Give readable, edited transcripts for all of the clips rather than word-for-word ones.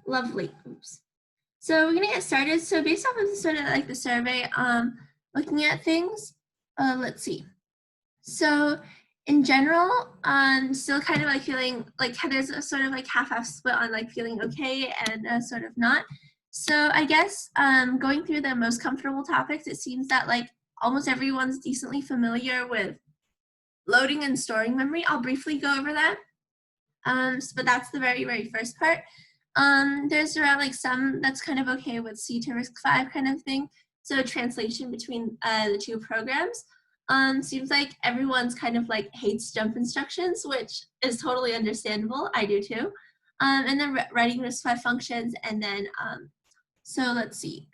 Lovely. Oops. So we're gonna get started. So based off of the sort of like the survey, looking at things, let's see. So in general, still kind of like feeling like there's a sort of like half-half split on like feeling okay and sort of not. So I guess going through the most comfortable topics, it seems that like almost everyone's decently familiar with loading and storing memory. I'll briefly go over that. But that's the very, very first part. There's around like some that's kind of okay with C to RISC-V kind of thing. So translation between the two programs. Seems like everyone's kind of like hates jump instructions, which is totally understandable. I do too. And then writing RISC-V functions, and then so let's see.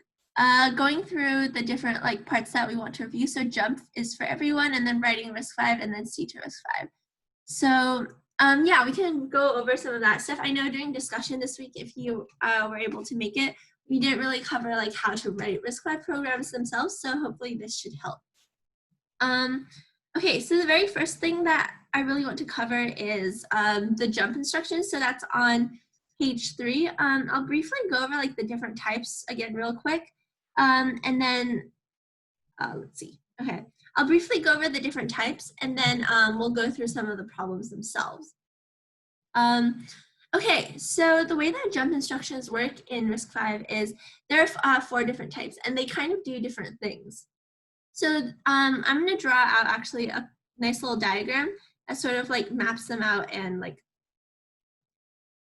Going through the different like parts that we want to review. So jump is for everyone, and then writing RISC-V, and then C to RISC-V. So yeah, we can go over some of that stuff. I know during discussion this week, if you were able to make it, we didn't really cover like how to write RISC-V programs themselves, so hopefully this should help. Okay, so the very first thing that I really want to cover is the jump instructions. So that's on page 3. I'll briefly go over like the different types again real quick, and then let's see. Okay, I'll briefly go over the different types, and then we'll go through some of the problems themselves. Okay, so the way that jump instructions work in RISC-V is there are 4 different types, and they kind of do different things. So I'm going to draw out actually a nice little diagram that sort of like maps them out, and like,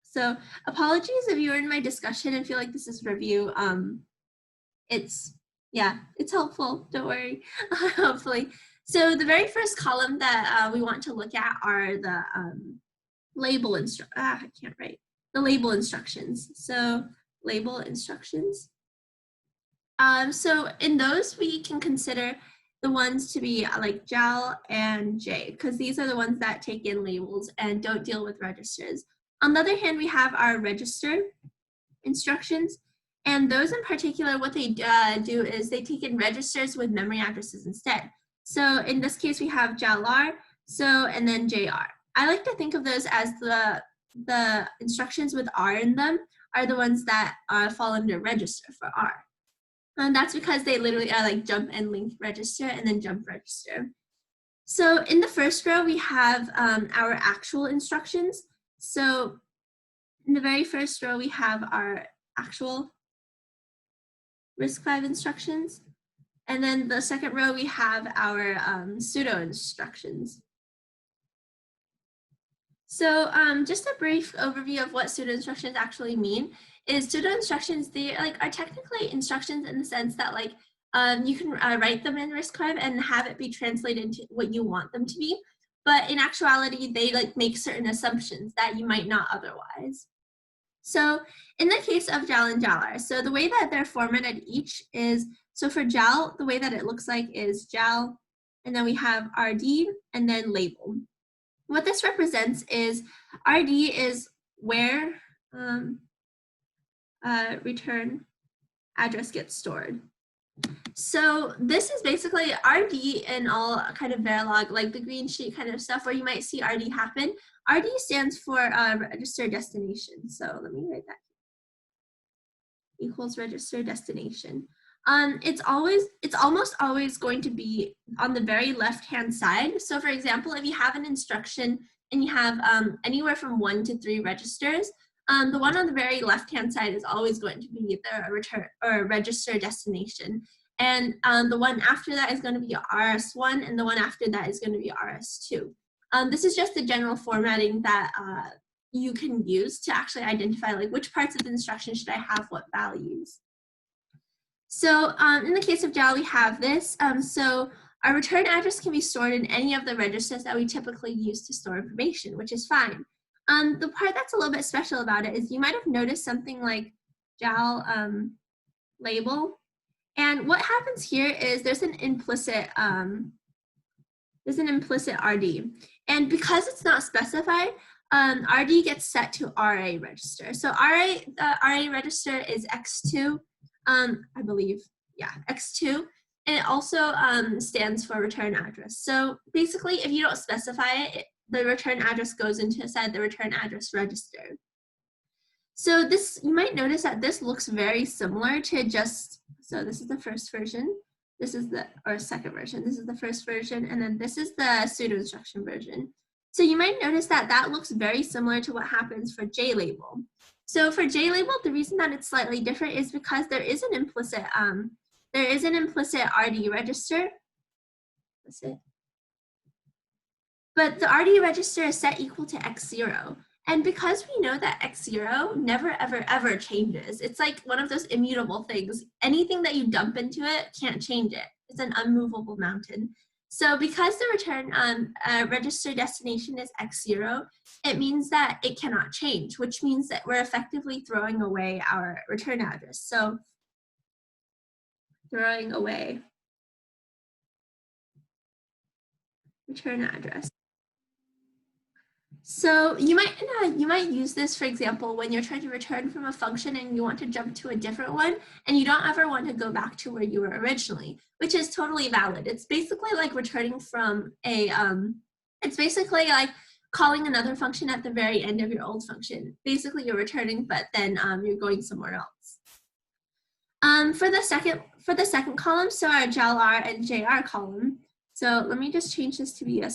so apologies if you were in my discussion and feel like this is review. It's helpful, don't worry, hopefully. So the very first column that we want to look at are the label instructions. So label instructions. So in those, we can consider the ones to be like JAL and J, because these are the ones that take in labels and don't deal with registers. On the other hand, we have our register instructions, and those in particular, what they do is they take in registers with memory addresses instead. So in this case, we have JAL-R, and then JR. I like to think of those as the instructions with R in them are the ones that fall under register for R. And that's because they literally are like jump and link register and then jump register. So in the first row, we have our actual instructions. So in the very first row, we have our actual RISC-V instructions. And then the second row, we have our pseudo instructions. So just a brief overview of what pseudo instructions actually mean is pseudo instructions, they are technically instructions in the sense that like you can write them in RISC-V and have it be translated into what you want them to be. But in actuality, they like make certain assumptions that you might not otherwise. So in the case of JAL and JAL-R, so the way that they're formatted each is, so for JAL, the way that it looks like is JAL, and then we have RD, and then label. What this represents is RD is where return address gets stored. So this is basically RD in all kind of Verilog, like the green sheet kind of stuff where you might see RD happen. RD stands for register destination. So let me write that. Equals register destination. It's almost always going to be on the very left-hand side. So for example, if you have an instruction and you have anywhere from 1 to 3 registers, the one on the very left-hand side is always going to be the return or register destination. And the one after that is going to be RS1, and the one after that is going to be RS2. This is just the general formatting that you can use to actually identify like which parts of the instruction should I have what values. So in the case of JAL, we have this. So our return address can be stored in any of the registers that we typically use to store information, which is fine. The part that's a little bit special about it is you might have noticed something like JAL label. And what happens here is there's an implicit RD. And because it's not specified, RD gets set to RA register. So RA register is X2, I believe, yeah, X2. And it also stands for return address. So basically, if you don't specify it, the return address goes inside the return address register. So this, you might notice that this looks very similar to just, so this is the first version, this is the, or second version, this is the first version, and then this is the pseudo instruction version. So you might notice that that looks very similar to what happens for JLabel. So for JLabel, the reason that it's slightly different is because there is an implicit RD register. But the RD register is set equal to X0. And because we know that X0 never, ever, ever changes, it's like one of those immutable things. Anything that you dump into it can't change it. It's an unmovable mountain. So because the return register destination is X0, it means that it cannot change, which means that we're effectively throwing away our return address. So throwing away return address. So you might use this, for example, when you're trying to return from a function and you want to jump to a different one, and you don't ever want to go back to where you were originally, which is totally valid. It's basically like returning from a, it's basically like calling another function at the very end of your old function. Basically, you're returning, but then you're going somewhere else. For the second column, so our JAL-R and JR column. So let me just change this to be a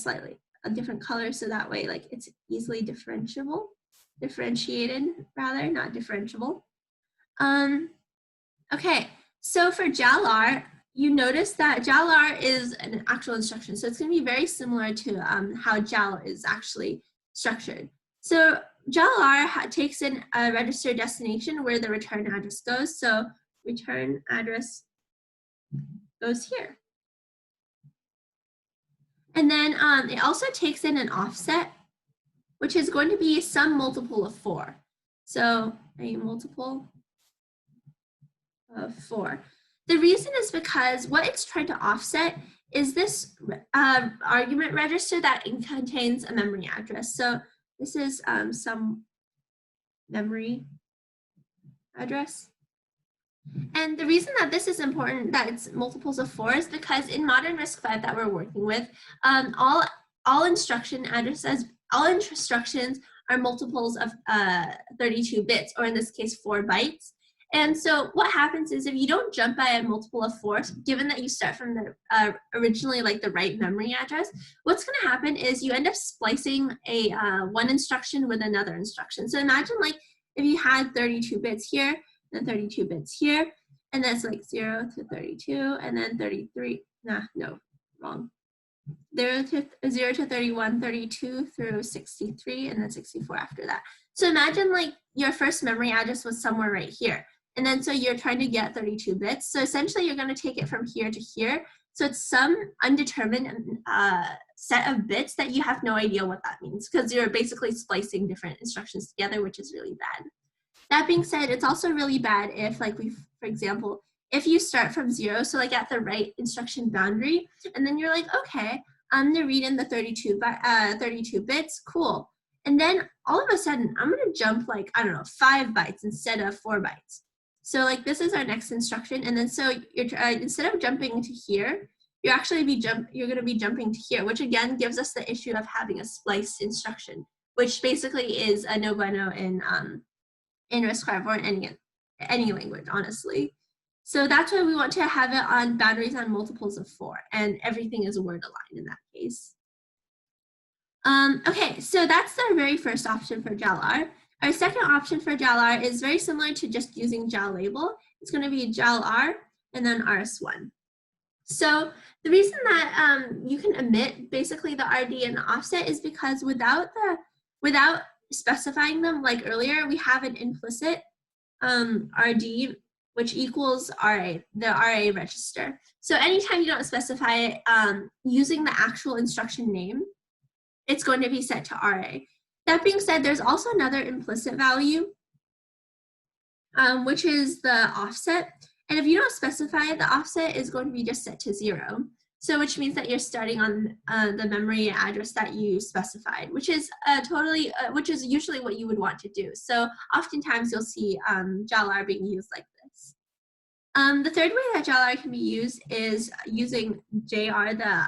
different color, so that way like it's easily differentiated rather, not differentiable. Okay, so for JAL-R, you notice that JAL-R is an actual instruction, so it's going to be very similar to how JAL is actually structured. So JAL-R takes in a register destination where the return address goes, so return address goes here. And then it also takes in an offset, which is going to be some multiple of 4. So a multiple of 4. The reason is because what it's trying to offset is this argument register that contains a memory address. So this is some memory address. And the reason that this is important, that it's multiples of 4, is because in modern RISC-V that we're working with, all instruction addresses, all instructions are multiples of 32 bits, or in this case, 4 bytes. And so what happens is if you don't jump by a multiple of 4, given that you start from the originally like the right memory address, what's going to happen is you end up splicing a one instruction with another instruction. So imagine like if you had 32 bits here, then 32 bits here, and that's like 0 to 32, and then 33, wrong. 0 to 31, 32 through 63, and then 64 after that. So imagine like your first memory address was somewhere right here, and then so you're trying to get 32 bits. So essentially you're going to take it from here to here. So it's some undetermined set of bits that you have no idea what that means, because you're basically splicing different instructions together, which is really bad. That being said, it's also really bad if, like, for example, if you start from 0, so like at the right instruction boundary, and then you're like, okay, I'm gonna read in the 32 bits, cool. And then all of a sudden, I'm gonna jump like, I don't know, 5 bytes instead of 4 bytes. So like this is our next instruction, and then so you're instead of jumping to here, you're gonna be jumping to here, which again gives us the issue of having a spliced instruction, which basically is a no bueno in RISC-V or in any language, honestly. So that's why we want to have it on boundaries on multiples of 4, and everything is word aligned in that case. Okay, so that's our very first option for JAL-R. Our second option for JAL-R is very similar to just using JAL-label. It's going to be JAL-R and then RS1. So the reason that you can omit basically the RD and the offset is because without specifying them like earlier, we have an implicit RD, which equals the RA register. So anytime you don't specify it using the actual instruction name, it's going to be set to RA. That being said, there's also another implicit value, which is the offset. And if you don't specify it, the offset is going to be just set to 0. So which means that you're starting on the memory address that you specified, which is which is usually what you would want to do. So oftentimes you'll see JAL-R being used like this. The third way that JAL-R can be used is using JR, the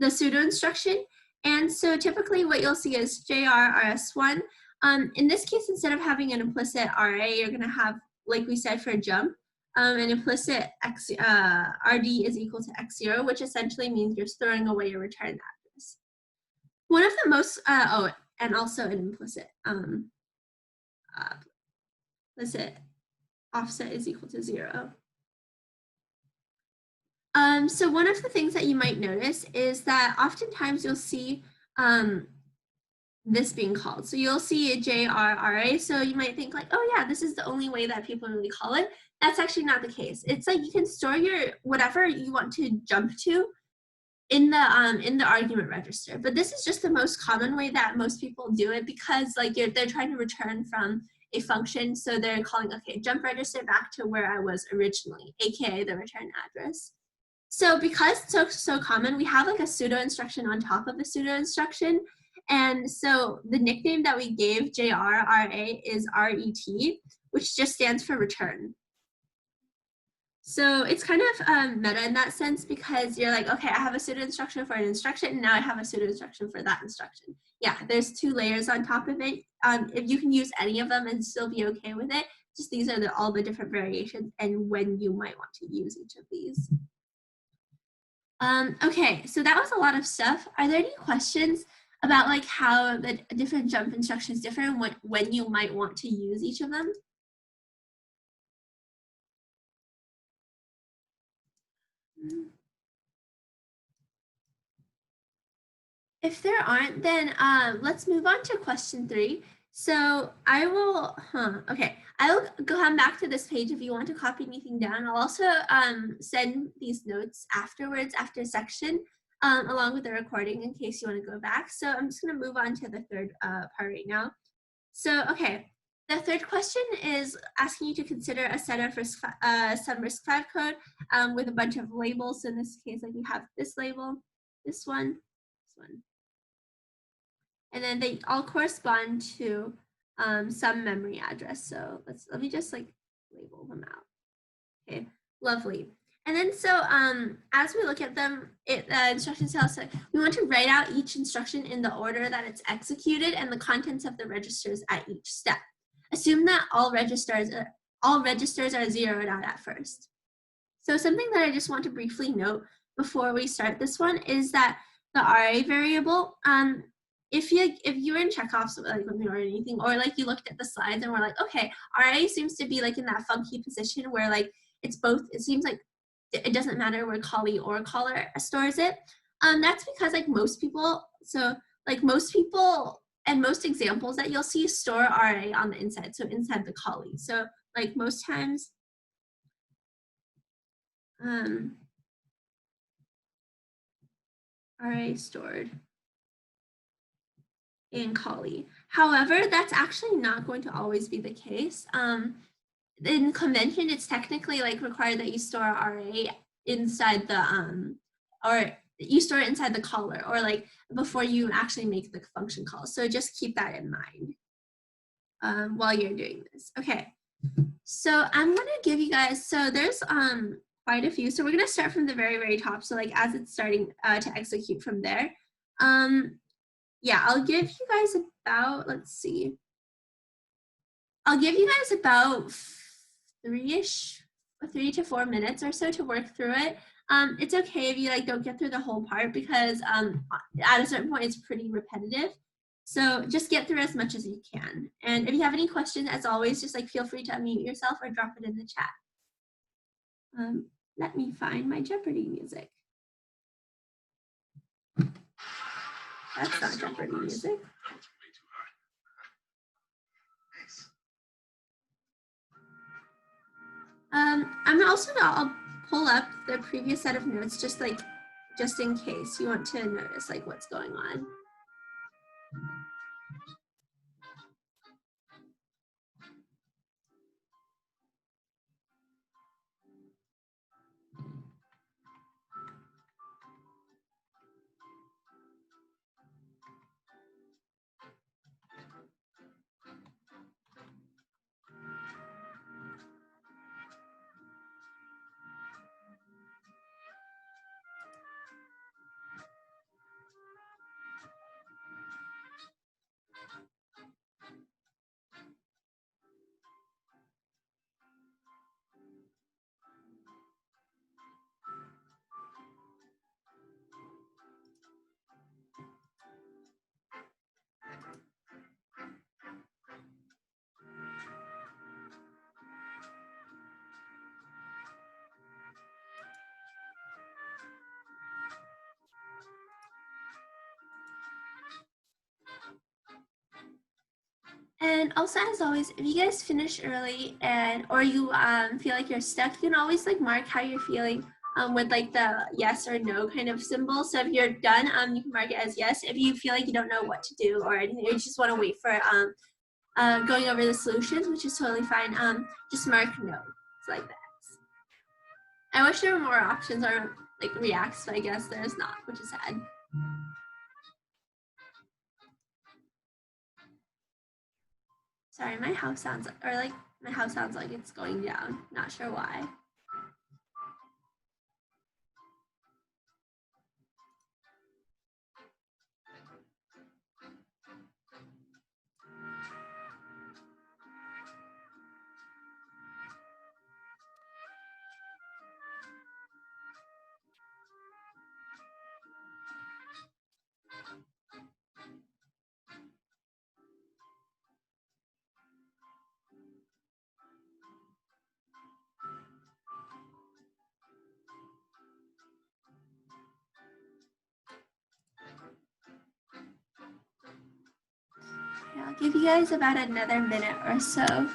pseudo instruction. And so typically what you'll see is JR RS1 In this case, instead of having an implicit RA, you're going to have, like we said for a jump, an implicit RD is equal to X0, which essentially means you're throwing away your return address. One of the most, and also an implicit offset is equal to 0. So one of the things that you might notice is that oftentimes you'll see this being called. So you'll see a JRRA. So you might think like, oh yeah, this is the only way that people really call it. That's actually not the case. It's like you can store your whatever you want to jump to in the argument register. But this is just the most common way that most people do it, because like they're trying to return from a function. So they're calling, okay, jump register back to where I was originally, aka the return address. So because it's so common, we have like a pseudo instruction on top of the pseudo instruction. And so the nickname that we gave JRRA is RET, which just stands for return. So it's kind of meta in that sense, because you're like, okay, I have a pseudo instruction for an instruction, and now I have a pseudo instruction for that instruction. Yeah, there's 2 layers on top of it. If you can use any of them and still be okay with it, just these are all the different variations and when you might want to use each of these. Okay, so that was a lot of stuff. Are there any questions about like how the different jump instructions differ and when you might want to use each of them? If there aren't, then let's move on to question 3. So I will, okay, I'll come back to this page if you want to copy anything down. I'll also send these notes afterwards, after section, along with the recording in case you want to go back. So I'm just going to move on to the third part right now. So, okay, the third question is asking you to consider a set of some RISC-V code with a bunch of labels. So in this case, like we have this label, this one, and then they all correspond to some memory address. So let me just like label them out. Okay, lovely. And then so as we look at them, instructions tell us that we want to write out each instruction in the order that it's executed and the contents of the registers at each step. Assume that all registers are zeroed out at first. So something that I just want to briefly note before we start this one is that the RA variable, if you're in checkoffs like with me or anything, or like you looked at the slides and were like, okay, RA seems to be like in that funky position where like it's both, it seems like it doesn't matter where callee or caller stores it. That's because like most people and most examples that you'll see store RA on the inside, so inside the callee. So like most times, RA stored in callee. However, that's actually not going to always be the case. In convention, it's technically like required that you store RA inside the or you store it inside the caller, or like before you actually make the function call. So just keep that in mind while you're doing this. Okay, so I'm gonna give you guys, so there's quite a few. So we're gonna start from the very, very top. So like as it's starting to execute from there. Yeah, I'll give you guys about, let's see. I'll give you guys about 3 to 4 minutes or so to work through it. It's okay if you like don't get through the whole part, because at a certain point it's pretty repetitive. So just get through as much as you can. And if you have any questions, as always, just like feel free to unmute yourself or drop it in the chat. Let me find my Jeopardy music. That's not Jeopardy music. I'll pull up the previous set of notes just in case you want to notice like what's going on. And also, as always, if you guys finish early or you feel like you're stuck, you can always like mark how you're feeling with like the yes or no kind of symbol. So if you're done, you can mark it as yes. If you feel like you don't know what to do or anything, or you just want to wait for going over the solutions, which is totally fine, just mark no. It's like that. I wish there were more options or like reacts, but I guess there's not, which is sad. Sorry, my house sounds like it's going down. Not sure why. I'll give you guys about another minute or so.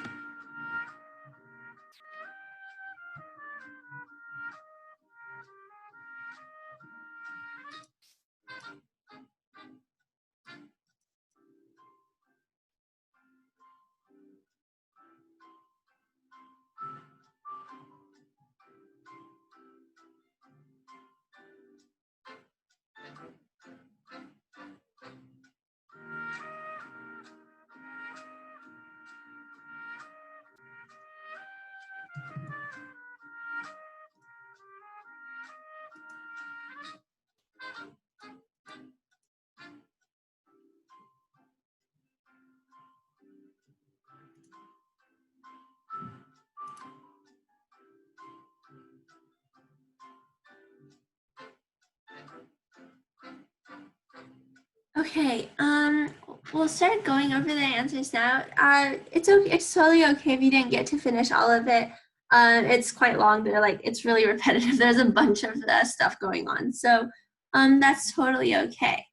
Okay, we'll start going over the answers now. It's okay. It's totally okay if you didn't get to finish all of it. It's quite long. It's really repetitive. There's a bunch of stuff going on, so that's totally okay.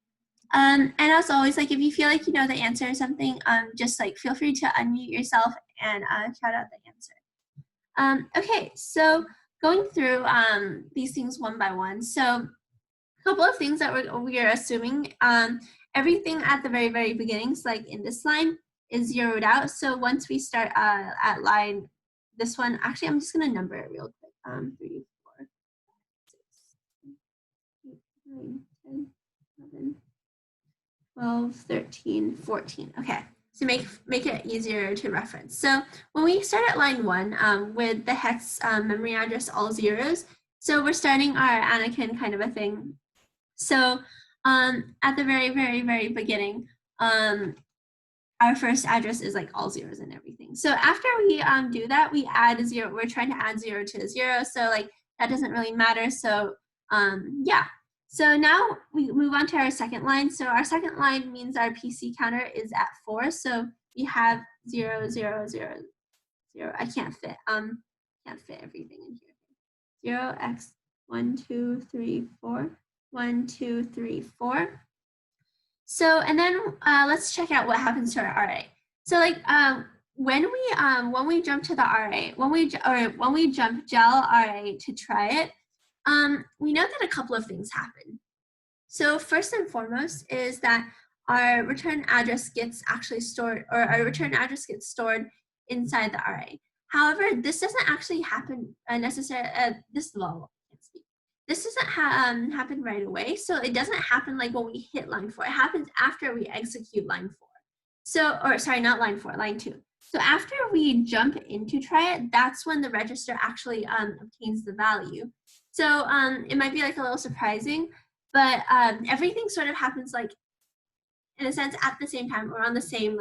And as always, like if you feel like you know the answer or something, just like feel free to unmute yourself and shout out the answer. Okay, so going through these things one by one. So a couple of things that we are assuming. Everything at the very beginnings, like in this line, is zeroed out. So once we start at line, this one, actually, I'm just going to number it real quick. 3, 4, 6, 8, 9, 10, 11, 12, 13, 14. Okay, so make it easier to reference. So when we start at line 1 with the hex memory address all zeros, so we're starting our Anakin kind of a thing. So at the very beginning, our first address is like all zeros and everything. So after we do that, we add a 0. We're trying to add 0 to a 0. So like that doesn't really matter. So yeah. So now we move on to our second line. So our second line means our PC counter is at 4. So we have 0, 0, 0, 0. I can't fit everything in here. 0, x, 1, 2, 3, 4. 1, 2, 3, 4. So, and then let's check out what happens to our RA. So like when we jump to the RA, when we jump gel RA to try it, we know that a couple of things happen. So first and foremost is that our return address gets actually stored, or our return address gets stored inside the RA. However, this doesn't actually happen necessarily. This doesn't happen right away. So it doesn't happen like when we hit line 4. It happens after we execute line 4. So, or sorry, not line 4, line 2. So after we jump into try it, that's when the register actually obtains the value. So it might be like a little surprising, but everything sort of happens like in a sense at the same time or on the same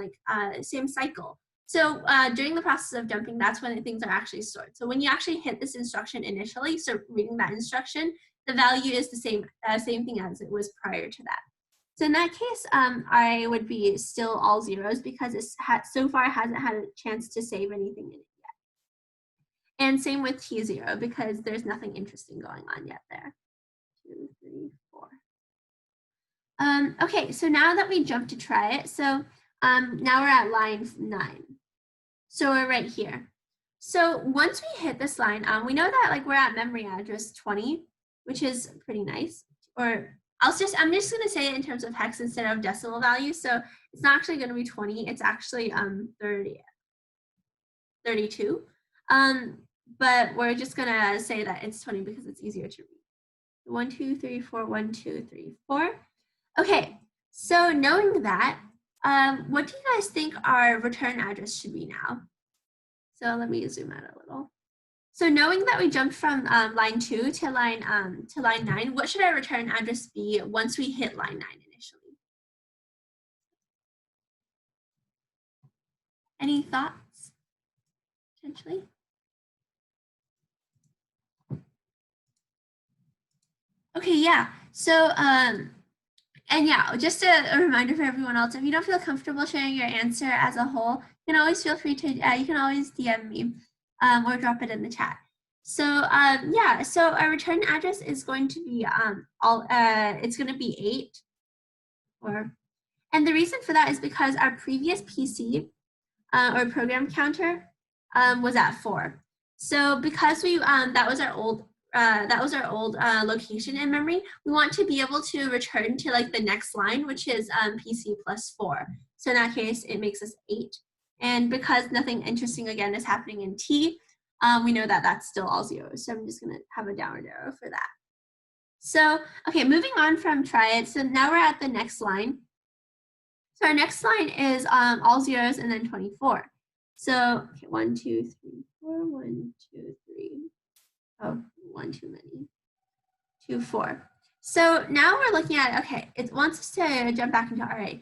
same cycle. So during the process of jumping, that's when things are actually stored. So when you actually hit this instruction initially, so reading that instruction, the value is the same thing as it was prior to that. So in that case, I would be still all zeros because it so far hasn't had a chance to save anything in it yet. And same with T0 because there's nothing interesting going on yet there. 2, 3, 4. Okay, so now that we jump to try it, so Now we're at line 9. So we're right here. So once we hit this line, we know that like we're at memory address 20, which is pretty nice. Or I'm just going to say it in terms of hex instead of decimal value. So it's not actually going to be 20. It's actually 32. But we're just going to say that it's 20 because it's easier to read. 1, 2, 3, 4, 1, 2, 3, 4. Okay, so knowing that, what do you guys think our return address should be now? So let me zoom out a little. So knowing that we jumped from line 2 to line 9, what should our return address be once we hit line 9 initially? Any thoughts, potentially? Okay, yeah. So, and yeah, just a reminder for everyone else, if you don't feel comfortable sharing your answer as a whole, you can always feel free to, you can always DM me or drop it in the chat. So yeah, so our return address is going to be it's going to be 8. And the reason for that is because our previous PC or program counter was at 4. So because we that was our old location in memory, we want to be able to return to like the next line, which is PC plus 4. So in that case, it makes us 8. And because nothing interesting again is happening in T, we know that that's still all zeros. So I'm just going to have a downward arrow for that. So, okay, moving on from try it. So now we're at the next line. So our next line is all zeros and then 24. So okay, 1, 2, 3, 4, 1, 2, 3. Oh, 1 too many. 2, 4. So now we're looking at, okay, it wants us to jump back into RA.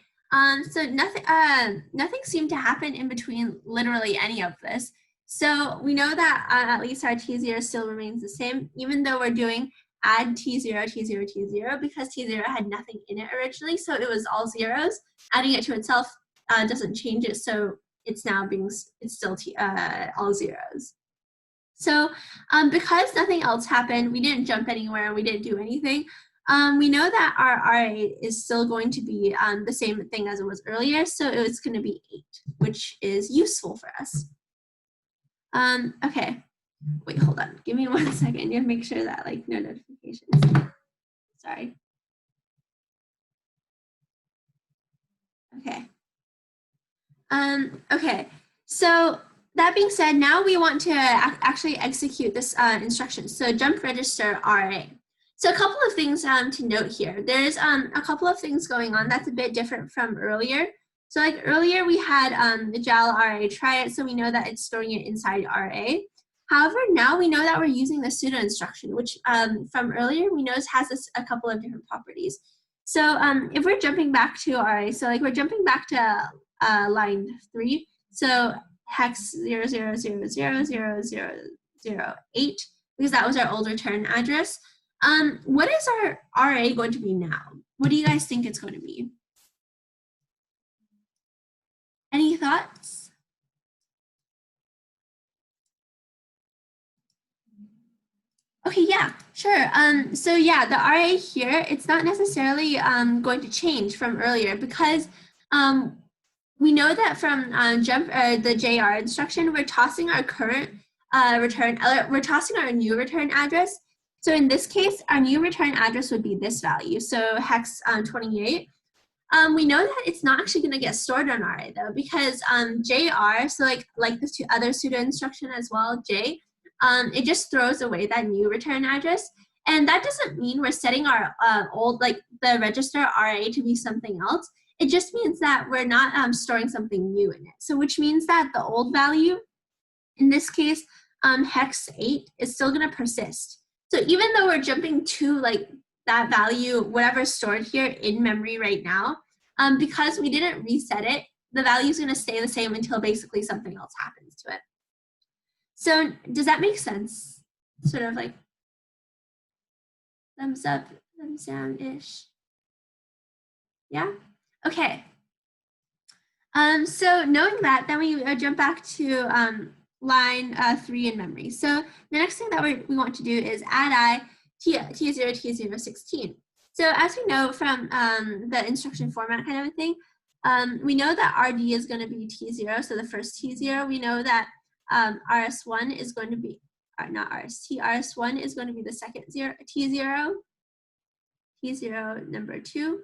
So nothing seemed to happen in between literally any of this. So we know that at least our T0 still remains the same, even though we're doing add T0, T0, T0, because T0 had nothing in it originally. So it was all zeros. Adding it to itself doesn't change it. So it's now it's still all zeros. So because nothing else happened, we didn't jump anywhere, we didn't do anything, we know that our RA is still going to be the same thing as it was earlier, so it's going to be 8, which is useful for us. Okay, wait, hold on, give me 1 second to make sure that like no notifications. Sorry. Okay. Okay, so that being said, now we want to actually execute this instruction. So jump register RA. So a couple of things to note here. There's a couple of things going on that's a bit different from earlier. So like earlier we had the JAL RA try it, so we know that it's storing it inside RA. However, now we know that we're using the pseudo instruction, which from earlier we know has a couple of different properties. So if we're jumping back to RA, so like we're jumping back to line 3, so hex 000000008, because that was our old return address. What is our RA going to be now? What do you guys think it's going to be? Any thoughts? Okay, yeah, sure. So yeah, the RA here, it's not necessarily going to change from earlier because we know that from the JR instruction, we're tossing our current we're tossing our new return address. So in this case, our new return address would be this value, so hex 28. We know that it's not actually going to get stored on RA though, because JR, so like the other pseudo instruction as well, J, it just throws away that new return address. And that doesn't mean we're setting our old, like the register RA to be something else. It just means that we're not storing something new in it. So which means that the old value, in this case, hex 8, is still going to persist. So even though we're jumping to like that value, whatever's stored here in memory right now, because we didn't reset it, the value is going to stay the same until basically something else happens to it. So does that make sense? Sort of like thumbs up, thumbs down-ish. Yeah? Okay. So knowing that, then we jump back to line 3 in memory. So the next thing that we want to do is add I T0, T0, 16. So as we know from the instruction format kind of a thing, we know that RD is going to be T0, so the first T0. We know that RS1 is going to be, not RST, RS1 is going to be the second T0, T0 number 2,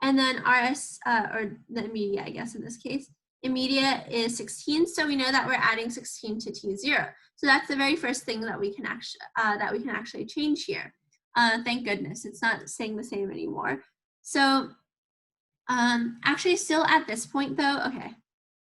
and then RS, or the immediate, I guess in this case, immediate is 16, so we know that we're adding 16 to T0. So that's the very first thing that we can actually change here. Thank goodness, it's not staying the same anymore. So actually still at this point though, okay.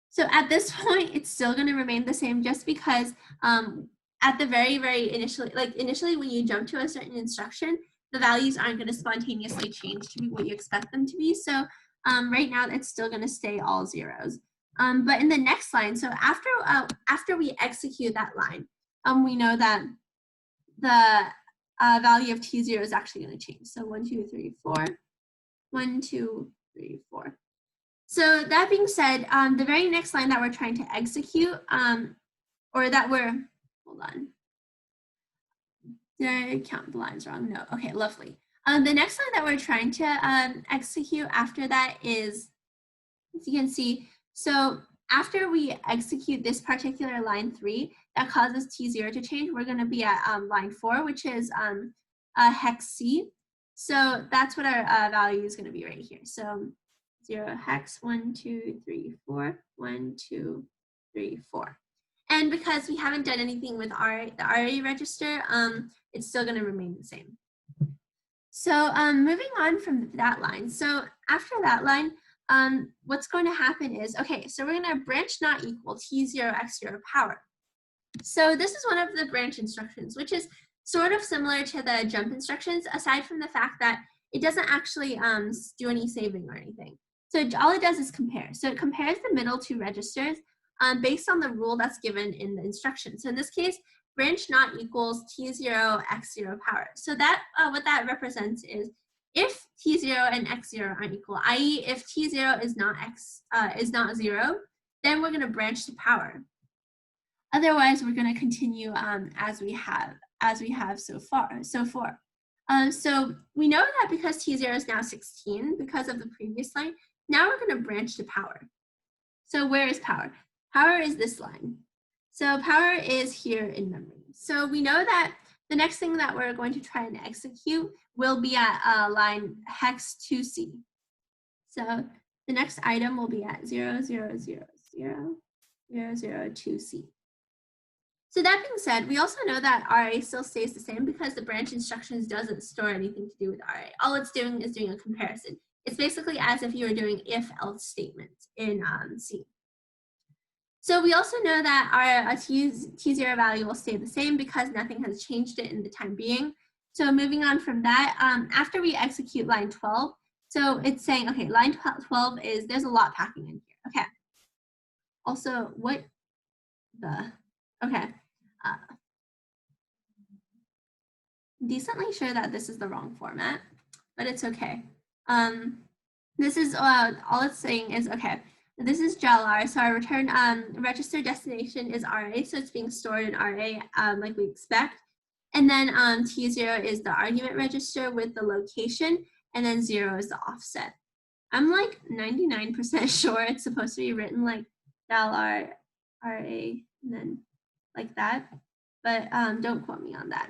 So at this point, it's still going to remain the same just because at the very initially when you jump to a certain instruction, the values aren't going to spontaneously change to be what you expect them to be. So right now it's still going to stay all zeros. But in the next line, so after we execute that line, we know that the value of T0 is actually going to change. So 1, 2, 3, 4, 1, 2, 3, 4. So that being said, the very next line that we're trying to execute, or that we're, hold on. Did I count the lines wrong? No, okay, lovely. The next line that we're trying to execute after that is, as you can see, so after we execute this particular line 3 that causes T0 to change, we're going to be at line 4, which is hex C. So that's what our value is going to be right here. So 0 hex 1, 2, 3, 4, 1, 2, 3, 4. And because we haven't done anything with the RA register, it's still going to remain the same. So moving on from that line. So after that line, what's going to happen is, okay, so we're going to branch not equal T0 x0 power. So this is one of the branch instructions, which is sort of similar to the jump instructions, aside from the fact that it doesn't actually do any saving or anything. So all it does is compare. So it compares the middle two registers based on the rule that's given in the instruction. So in this case, branch not equals T0 x0 power. So that what that represents is if T0 and x0 aren't equal, i.e. if T0 is not 0, then we're going to branch to power. Otherwise, we're going to continue as we have so far. So we know that because T0 is now 16 because of the previous line, now we're going to branch to power. So where is power? Power is this line. So power is here in memory. So we know that the next thing that we're going to try and execute will be at line hex 2C. So the next item will be at 0, 0, 0, 0, 0, 0, 2C. So that being said, we also know that RA still stays the same because the branch instructions doesn't store anything to do with RA. All it's doing is doing a comparison. It's basically as if you were doing if-else statements in C. So we also know that our T0 value will stay the same because nothing has changed it in the time being. So moving on from that, after we execute line 12, so it's saying, okay, line 12 is, there's a lot packing in here. Okay. Also, what the, okay. Decently sure that this is the wrong format, but it's okay. This is, all it's saying is, okay, this is JLR, so our return register destination is RA, so it's being stored in RA like we expect. And then T0 is the argument register with the location, and then 0 is the offset. I'm like 99% sure it's supposed to be written like JLR, RA, and then like that, but don't quote me on that.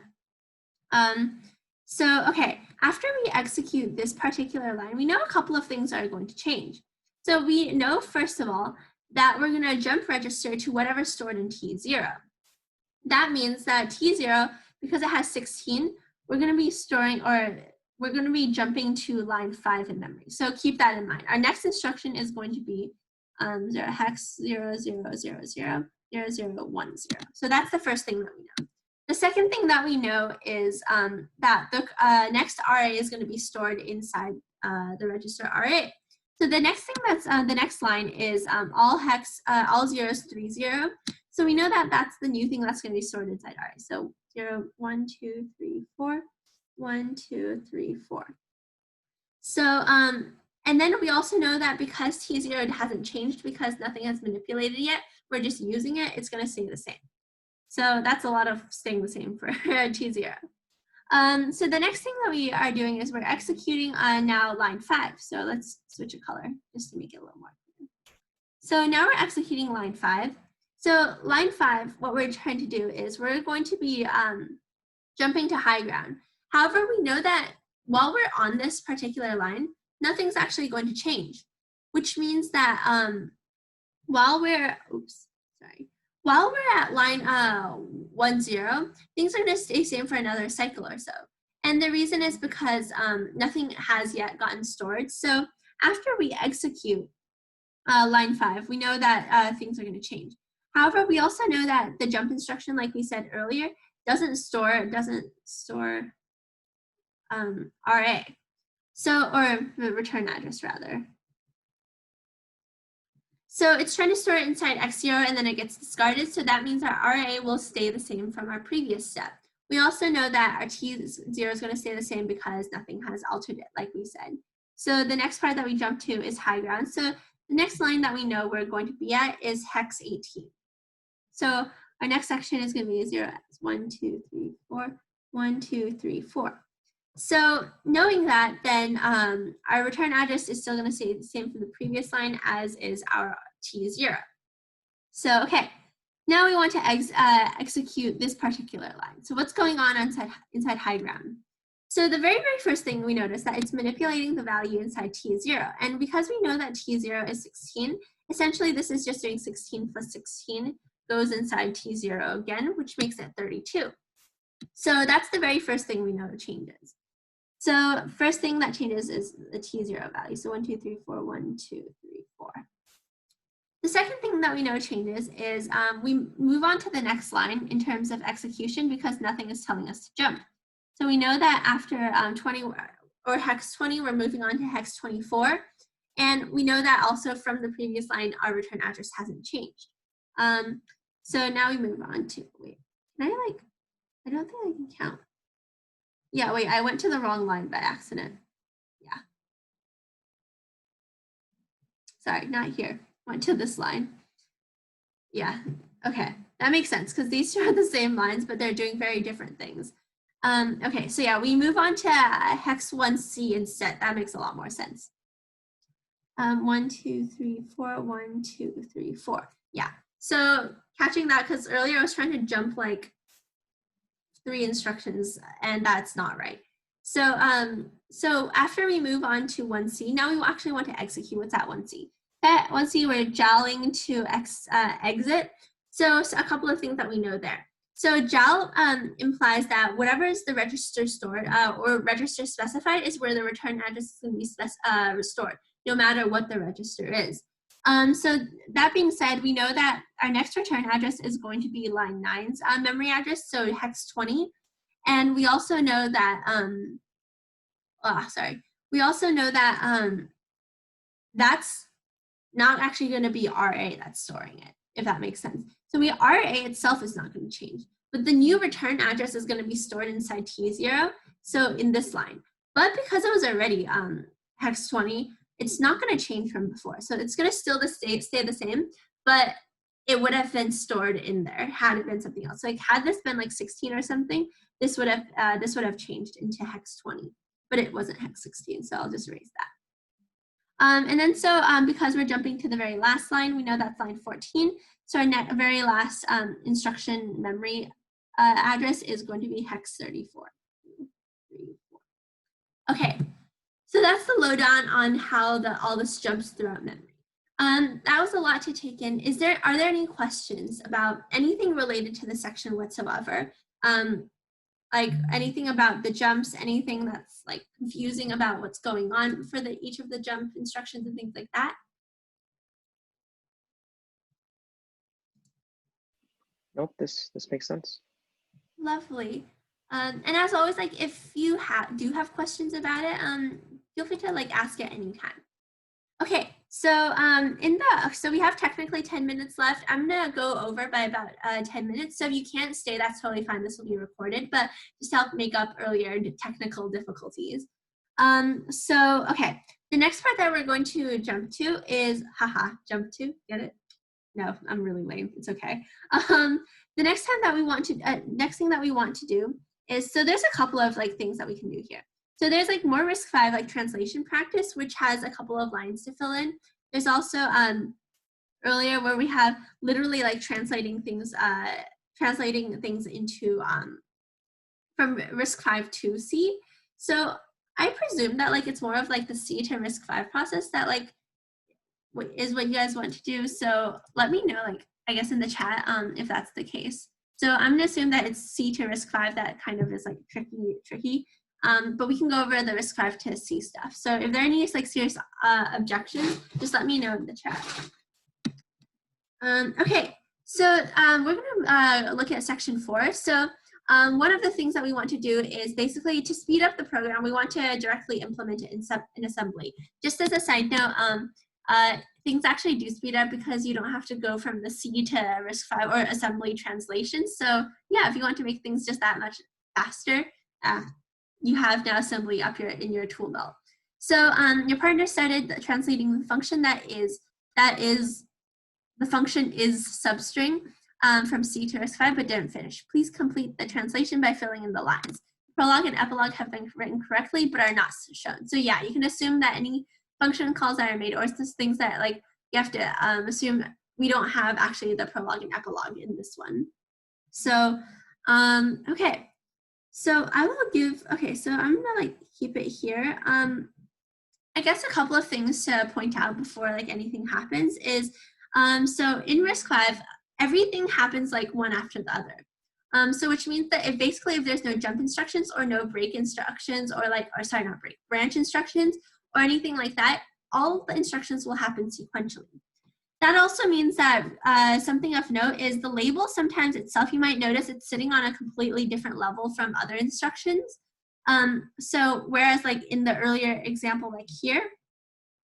So, okay, after we execute this particular line, we know a couple of things are going to change. So we know, first of all, that we're going to jump register to whatever's stored in T0. That means that T0, because it has 16, we're going to be storing, or we're going to be jumping to line 5 in memory. So keep that in mind. Our next instruction is going to be 0 hex 0, 0, 0, 0, 0, 0, 1, 0. So that's the first thing that we know. The second thing that we know is that the next RA is going to be stored inside the register RA. So the next thing that's the next line is all zeros 3, 0. So we know that that's the new thing that's going to be stored inside RA. So 0, 1, 2, 3, 4, 1, 2, 3, 4. So and then we also know that because T0 hasn't changed because nothing has manipulated yet, we're just using it, it's going to stay the same. So that's a lot of staying the same for T0. So the next thing that we are doing is we're executing now line 5. So let's switch a color just to make it a little more So now we're executing line 5. So line 5, what we're trying to do is we're going to be jumping to high ground. However, we know that while we're on this particular line, nothing's actually going to change, which means that while we're at line 10, things are going to stay same for another cycle or so. And the reason is because nothing has yet gotten stored. So after we execute line 5, we know that things are going to change. However, we also know that the jump instruction, like we said earlier, doesn't store RA. So, or the return address rather. So it's trying to store it inside X0 and then it gets discarded. So that means our RA will stay the same from our previous step. We also know that our T0 is going to stay the same because nothing has altered it, like we said. So the next part that we jump to is high ground. So the next line that we know we're going to be at is hex 18. So our next section is going to be 0, 1, 2, 3, 4, 1, 2, 3, 4. So knowing that, then our return address is still going to stay the same from the previous line as is our T0. So, okay, now we want to execute this particular line. So what's going on inside high ground? So the very first thing we notice that it's manipulating the value inside T0. And because we know that T0 is 16, essentially this is just doing 16 plus 16 goes inside T0 again, which makes it 32. So that's the very first thing we know changes. So first thing that changes is the T0 value. So 1, 2, 3, 4, 1, 2, 3, 4. The second thing that we know changes is we move on to the next line in terms of execution because nothing is telling us to jump. So we know that after 20 or hex 20, we're moving on to hex 24. And we know that also from the previous line, our return address hasn't changed. So now we move on to, wait, can I don't think I can count. Yeah, wait, I went to the wrong line by accident. Yeah. Sorry, not here. Went to this line. Yeah, okay, that makes sense because these two are the same lines, but they're doing very different things. Okay, so yeah, we move on to hex 1C instead. That makes a lot more sense. 1, 2, 3, 4, 1, 2, 3, 4. Yeah, so catching that because earlier I was trying to jump like 3 instructions and that's not right. So so after we move on to 1C, now we actually want to execute what's at 1C. At 1C, we're jowling to exit. So a couple of things that we know there. So jowl implies that whatever is the register stored or register specified is where the return address is going to be restored, no matter what the register is. So that being said, we know that our next return address is going to be line 9's memory address, so hex 20. And we also know that, we also know that that's not actually going to be RA that's storing it, if that makes sense. So RA itself is not going to change, but the new return address is going to be stored inside T0, so in this line. But because it was already hex 20, it's not going to change from before. So it's going to still stay the same, but it would have been stored in there had it been something else. So like had this been like 16 or something, this would have changed into hex 20, but it wasn't hex 16. So I'll just erase that. And then so because we're jumping to the very last line, we know that's line 14. So our very last instruction memory address is going to be hex 34. 2, 3, 4. Okay. So that's the lowdown on how all this jumps throughout memory. That was a lot to take in. Are there any questions about anything related to the section whatsoever? Like anything about the jumps, anything that's like confusing about what's going on for each of the jump instructions and things like that? Nope, this makes sense. Lovely. And as always, like if you do have questions about it, feel free to like ask at any time. Okay, so so we have technically 10 minutes left. I'm gonna go over by about 10 minutes. So if you can't stay, that's totally fine. This will be recorded, but just to help make up earlier technical difficulties. So okay, the next part that we're going to jump to is jump to, get it? No, I'm really lame. It's okay. The next thing that we want to do is, so there's a couple of like things that we can do here. So there's like more RISC-V like translation practice, which has a couple of lines to fill in. There's also earlier, where we have literally like translating things into from RISC-V to C. So I presume that like it's more of like the C to RISC-V process that like is what you guys want to do. So let me know, like, I guess in the chat, if that's the case. So I'm gonna assume that it's C to RISC-V that kind of is like tricky. But we can go over the RISC-V to C stuff. So if there are any like serious objections, just let me know in the chat. Okay, so we're gonna look at section 4. So one of the things that we want to do is basically to speed up the program, we want to directly implement it in assembly. Just as a side note, things actually do speed up because you don't have to go from the C to RISC-V or assembly translation. So yeah, if you want to make things just that much faster, you have now assembly up in your tool belt. So your partner started translating the function that is the function is substring from C to RISC-V, but didn't finish. Please complete the translation by filling in the lines. Prologue and epilogue have been written correctly, but are not shown. So yeah, you can assume that any function calls that are made, or just things that like you have to assume we don't have actually the prologue and epilogue in this one. So okay, so I will give, okay, so I'm gonna like keep it here. I guess a couple of things to point out before like anything happens is, so in RISC-V, everything happens like one after the other. So which means that if there's no jump instructions or no break instructions or not break, branch instructions or anything like that, all the instructions will happen sequentially. That also means that something of note is the label sometimes itself, you might notice it's sitting on a completely different level from other instructions. So whereas like in the earlier example, like here,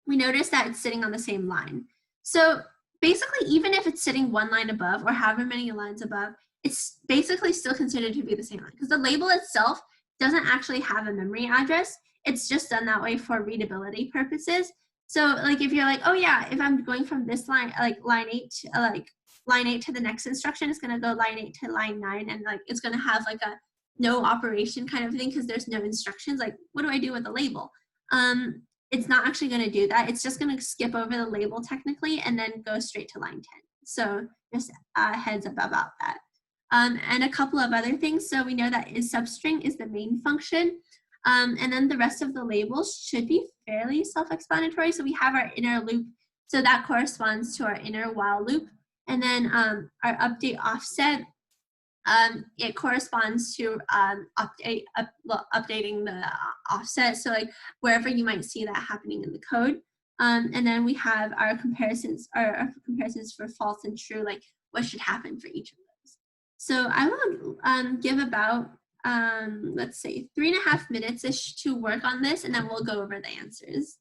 we notice that it's sitting on the same line. So basically, even if it's sitting one line above or however many lines above, it's basically still considered to be the same line because the label itself doesn't actually have a memory address. It's just done that way for readability purposes. So like if you're like, oh yeah, if I'm going from this line, like line 8 to the next instruction, it's gonna go line 8 to line 9, and like it's gonna have like a no operation kind of thing because there's no instructions. Like, what do I do with the label? It's not actually going to do that. It's just going to skip over the label technically and then go straight to line 10. So just heads up about that. And a couple of other things. So we know that is substring is the main function. And then the rest of the labels should be fairly self-explanatory. So we have our inner loop. So that corresponds to our inner while loop. And then our update offset, it corresponds to updating the offset. So like wherever you might see that happening in the code. And then we have our comparisons, our comparisons for false and true, like what should happen for each of those. So I will give about, let's say 3.5 minutes-ish to work on this, and then we'll go over the answers.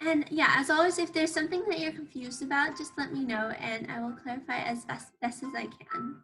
And yeah, as always, if there's something that you're confused about, just let me know and I will clarify as best as I can.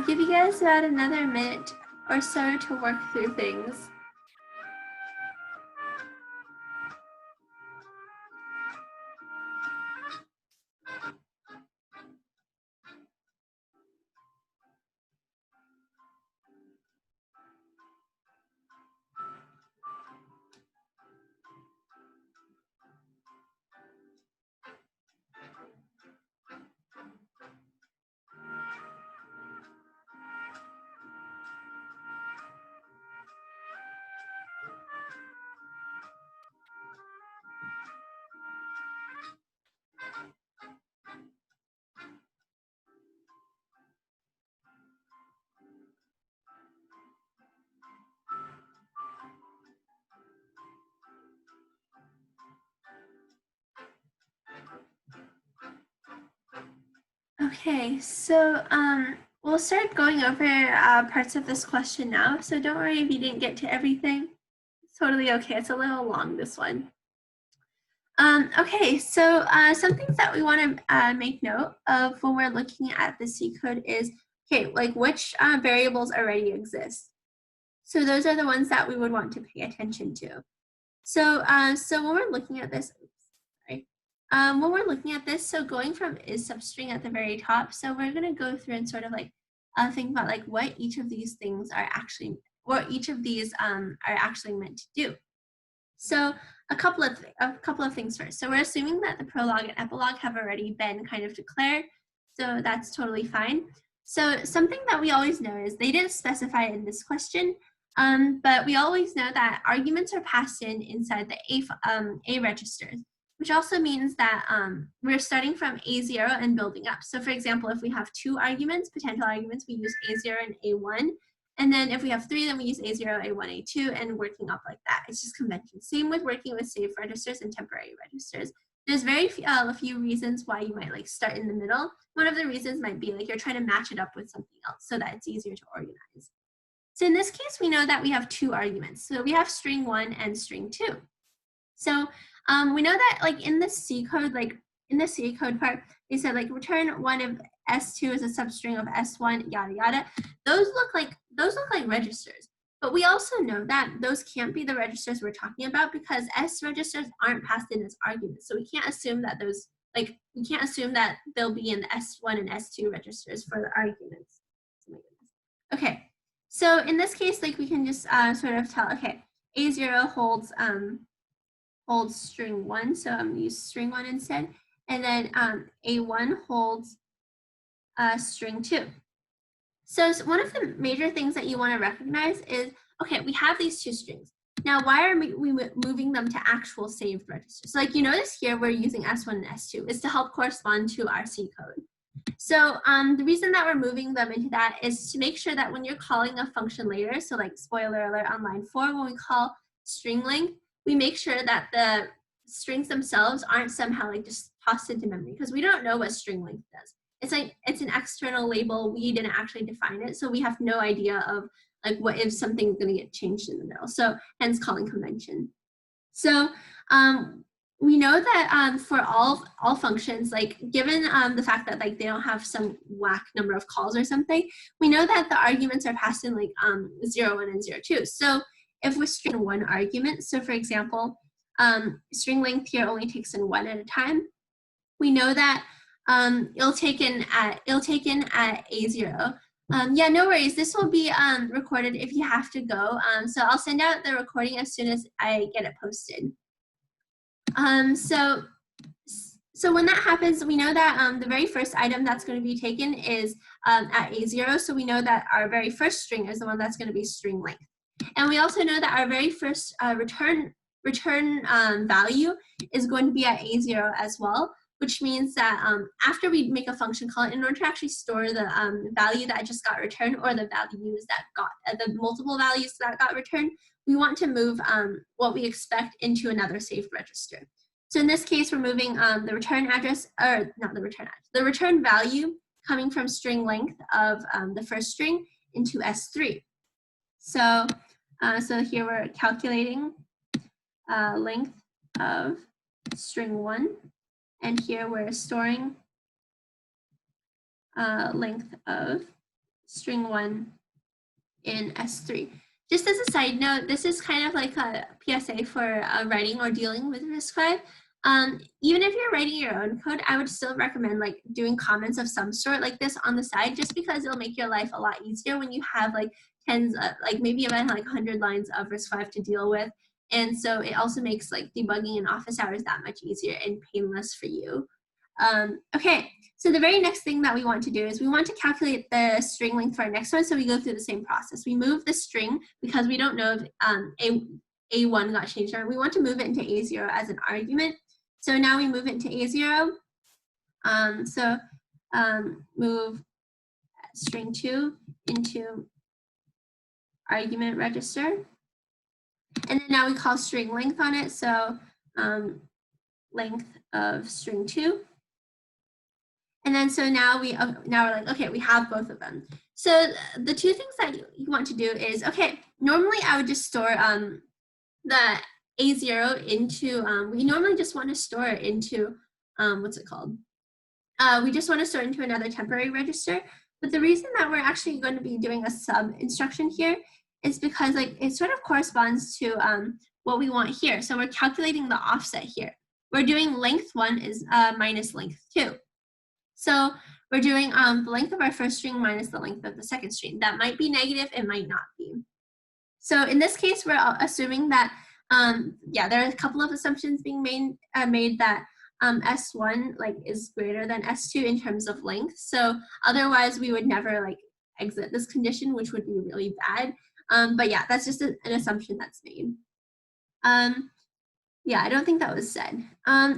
I'll give you guys about another minute or so to work through things. Okay, so we'll start going over parts of this question now. So don't worry if you didn't get to everything. It's totally okay. It's a little long, this one. Okay, so some things that we want to make note of when we're looking at the C code is, okay, like which variables already exist. So those are the ones that we would want to pay attention to. So, so when we're looking at this, when we're looking at this, so going from is substring at the very top, so we're going to go through and sort of like think about like what each of these things are actually, what each of these are actually meant to do. So a couple of things first. So we're assuming that the prologue and epilogue have already been kind of declared, so that's totally fine. So something that we always know is they didn't specify in this question, but we always know that arguments are passed in inside the A registers, which also means that we're starting from A0 and building up. So for example, if we have 2 arguments, potential arguments, we use A0 and A1. And then if we have 3, then we use A0, A1, A2, and working up like that. It's just convention. Same with working with safe registers and temporary registers. There's very few reasons why you might like start in the middle. One of the reasons might be like you're trying to match it up with something else so that it's easier to organize. So in this case, we know that we have 2 arguments. So we have string 1 and string 2. So we know that like in the C code, like in the C code part, they said like return 1 if S2 is a substring of S1, yada yada. Those look like registers. But we also know that those can't be the registers we're talking about because S registers aren't passed in as arguments. So we can't assume that those, like, we can't assume that they'll be in the S1 and S2 registers for the arguments. Okay, so in this case, like we can just sort of tell, okay, A0 holds string 1, so I'm going to use string 1 instead. And then A1 holds string 2. So one of the major things that you want to recognize is, okay, we have these 2 strings. Now, why are we moving them to actual saved registers? So like you notice here, we're using S1 and S2 is to help correspond to our C code. So the reason that we're moving them into that is to make sure that when you're calling a function later, so like spoiler alert on line 4, when we call string length, we make sure that the strings themselves aren't somehow like just tossed into memory because we don't know what string length does. It's like it's an external label. We didn't actually define it, so we have no idea of like what if something's going to get changed in the middle. So hence calling convention. So we know that for all functions, like given the fact that like they don't have some whack number of calls or something, we know that the arguments are passed in like 0, 1, and 0, 2. So if we string 1 argument, so for example, string length here only takes in 1 at a time, we know that it'll take in at A0. Yeah, no worries. This will be recorded if you have to go. So I'll send out the recording as soon as I get it posted. So when that happens, we know that the very first item that's going to be taken is at A0. So we know that our very first string is the one that's going to be string length. And we also know that our very first return value is going to be at A0 as well, which means that after we make a function call, in order to actually store the value that just got returned or the values that got, the multiple values that got returned, we want to move what we expect into another saved register. So in this case, we're moving the return address, or not the return address, the return value coming from string length of the first string into S3. So, so here we're calculating length of string 1. And here we're storing length of string 1 in S3. Just as a side note, this is kind of like a PSA for writing or dealing with RISC-V. Even if you're writing your own code, I would still recommend like doing comments of some sort like this on the side, just because it'll make your life a lot easier when you have like tens of, like maybe about like 100 lines of RISC-V to deal with. And so it also makes like debugging in office hours that much easier and painless for you. Okay, so the very next thing that we want to do is we want to calculate the string length for our next one, so we go through the same process. We move the string because we don't know if A1 got changed, or we want to move it into A0 as an argument. So now we move it into A0. Move string 2 into argument register. And then now we call string length on it, so length of string 2. And then so now we're like, okay, we have both of them. So the two things that you want to do is, okay, normally I would just store the A0 into, we normally just want to store it into, what's it called? We just want to store it into another temporary register. But the reason that we're actually going to be doing a sub instruction here is because like it sort of corresponds to what we want here. So we're calculating the offset here. We're doing length 1 is minus length 2. So we're doing the length of our first string minus the length of the second string. That might be negative, it might not be. So in this case, we're assuming that, yeah, there are a couple of assumptions being made that S1 like is greater than S2 in terms of length. So otherwise we would never like exit this condition, which would be really bad. But yeah, that's just an assumption that's made. Yeah, I don't think that was said.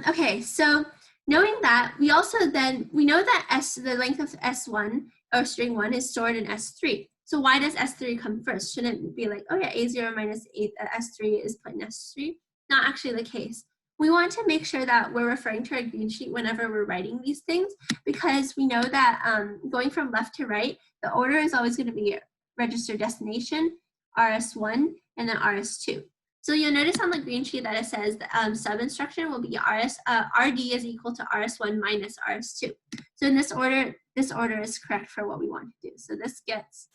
Okay, so knowing that, we also then, we know that the length of S1 or string 1 is stored in S3. So why does S3 come first? Shouldn't it be like, oh yeah, A0 minus S3 is put in S3? Not actually the case. We want to make sure that we're referring to our green sheet whenever we're writing these things, because we know that going from left to right, the order is always going to be register destination, RS1, and then RS2. So you'll notice on the green sheet that it says the sub instruction will be RD is equal to RS1 minus RS2. So in this order is correct for what we want to do. So this gets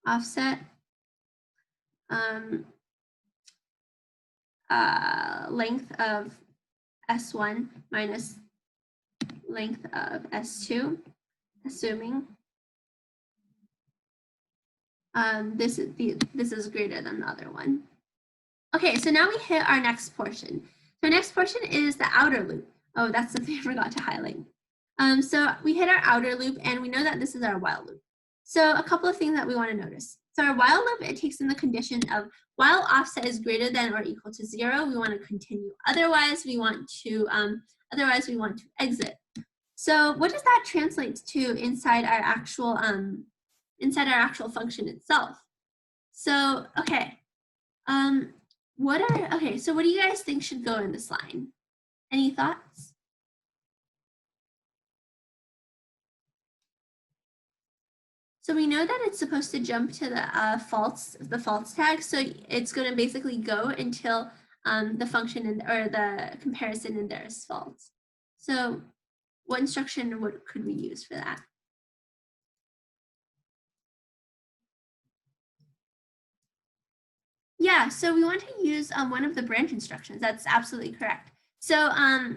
offset length of S1 minus length of S2, assuming this is greater than the other one. Okay, so now we hit our next portion. So our next portion is the outer loop. Oh, that's something I forgot to highlight. So we hit our outer loop, and we know that this is our while loop. So a couple of things that we want to notice. So our while loop, it takes in the condition of while offset is greater than or equal to 0, we want to continue. Otherwise, we want to exit. So what does that translate to inside our actual function itself? So okay, so what do you guys think should go in this line? Any thoughts? So we know that it's supposed to jump to the false tag. So it's going to basically go until the function or the comparison in there is false. So what instruction could we use for that? Yeah, so we want to use one of the branch instructions. That's absolutely correct. So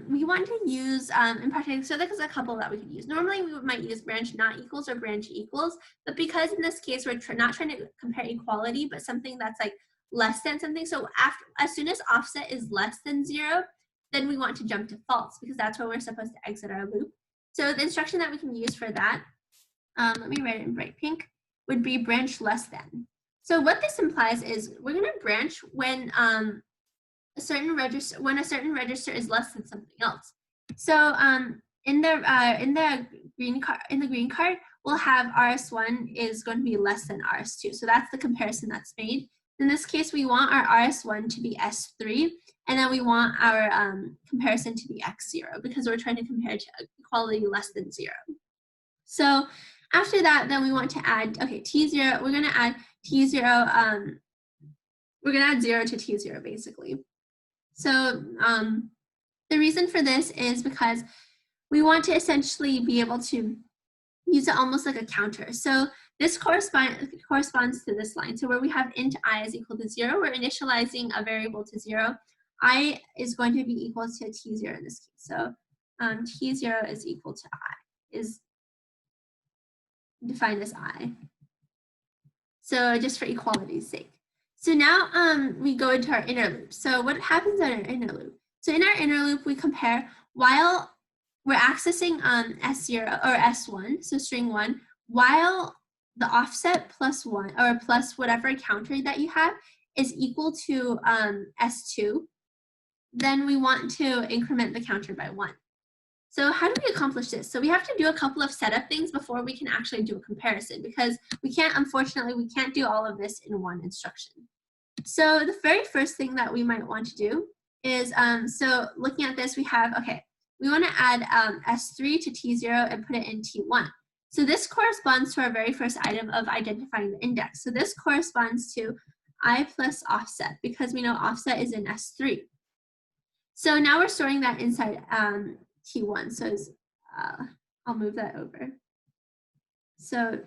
we want to use, in particular, so there's a couple that we could use. Normally we might use branch not equals or branch equals, but because in this case we're not trying to compare equality, but something that's like less than something. So as soon as offset is less than 0, then we want to jump to false, because that's where we're supposed to exit our loop. So the instruction that we can use for that, let me write it in bright pink, would be branch less than. So what this implies is we're going to branch when a certain register is less than something else. So in the green card, we'll have RS1 is going to be less than RS2. So that's the comparison that's made. In this case, we want our RS1 to be S3, and then we want our comparison to be X0, because we're trying to compare to equality less than 0. So after that, then we want to add, okay, T0, we're going to add T0, we're going to add 0 to T0 basically. So the reason for this is because we want to essentially be able to use it almost like a counter. So this corresponds to this line. So where we have int I is equal to 0, we're initializing a variable to 0. I is going to be equal to t0 in this case. So t0 is equal to I, is defined as I. So just for equality's sake. So now we go into our inner loop. So what happens in our inner loop? So in our inner loop, we compare while we're accessing S0 or S1, so string 1, while the offset plus 1 or plus whatever counter that you have is equal to S2, then we want to increment the counter by 1. So how do we accomplish this? So we have to do a couple of setup things before we can actually do a comparison, because we can't, unfortunately, we can't do all of this in one instruction. So the very first thing that we might want to do is, so looking at this, we have, okay, we want to add S3 to T0 and put it in T1. So this corresponds to our very first item of identifying the index. So this corresponds to I plus offset, because we know offset is in S3. So now we're storing that inside T1. So I'll move that over. So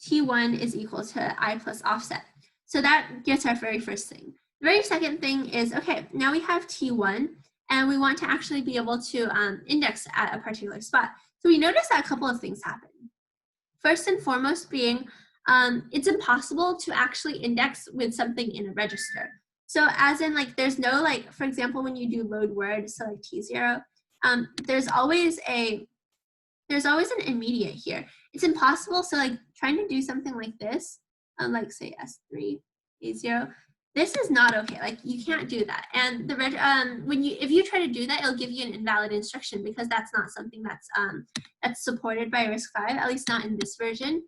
T1 is equal to I plus offset. So that gets our very first thing. The very second thing is, okay, now we have T1 and we want to actually be able to index at a particular spot. So we notice that a couple of things happen. First and foremost being, it's impossible to actually index with something in a register. So as in, like, there's no, like, for example, when you do load word, so like T0, there's always an immediate here. It's impossible. So like trying to do something like this, like say S3, A0, this is not okay. Like you can't do that. And the if you try to do that, it'll give you an invalid instruction, because that's not something that's supported by RISC-V, at least not in this version.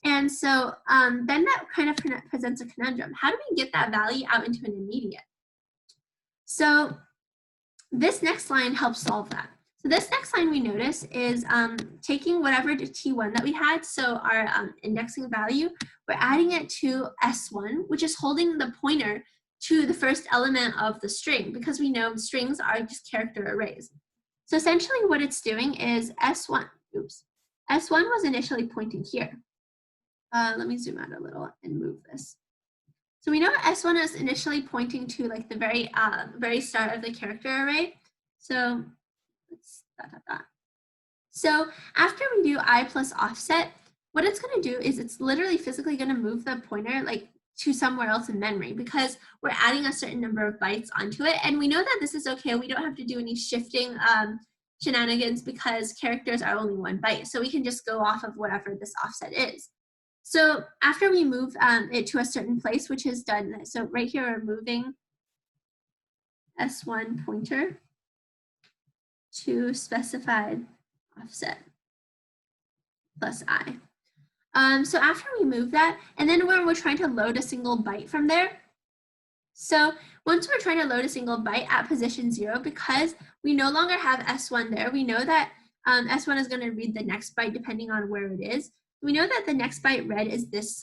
And so then that kind of presents a conundrum. How do we get that value out into an immediate? So this next line helps solve that. So this next line we notice is taking whatever T1 that we had, so our indexing value, we're adding it to S1, which is holding the pointer to the first element of the string, because we know strings are just character arrays. So essentially what it's doing is S1 was initially pointing here. Let me zoom out a little and move this. So we know S1 is initially pointing to like the very start of the character array. So let's So after we do I plus offset, what it's going to do is it's literally physically going to move the pointer like to somewhere else in memory, because we're adding a certain number of bytes onto it. And we know that this is okay. We don't have to do any shifting shenanigans, because characters are only 1 byte. So we can just go off of whatever this offset is. So after we move it to a certain place, which is done, so right here we're moving S1 pointer to specified offset plus I. So after we move that, and then we're trying to load a single byte from there. So once we're trying to load a single byte at position 0, because we no longer have S1 there, we know that S1 is going to read the next byte depending on where it is. We know that the next byte read is this,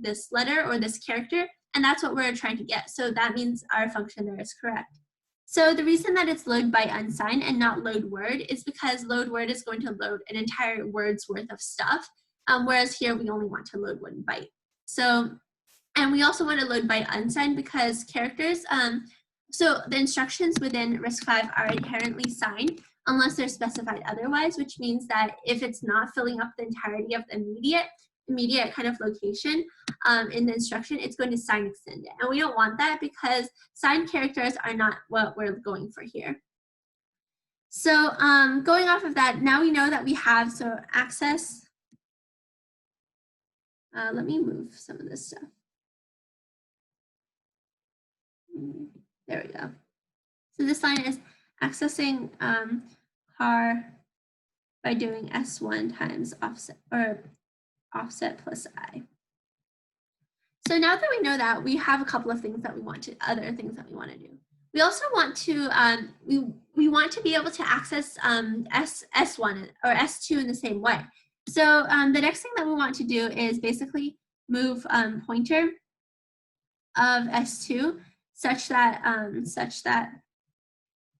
this letter or this character, and that's what we're trying to get. So that means our function there is correct. So the reason that it's load byte unsigned and not load word is because load word is going to load an entire word's worth of stuff, whereas here we only want to load 1 byte. So, and we also want to load byte unsigned because characters, so the instructions within RISC-V are inherently signed unless they're specified otherwise, which means that if it's not filling up the entirety of the immediate kind of location in the instruction, it's going to sign extend it. And we don't want that, because signed characters are not what we're going for here. So going off of that, now we know that we have, so access, let me move some of this stuff. There we go. So this line is accessing car by doing S1 times offset, or offset plus I. So now that we know that, we have a couple of things that we want to, other things that we want to do. We also want to, we want to be able to access S1 or S2 in the same way. So the next thing that we want to do is basically move pointer of S2 such that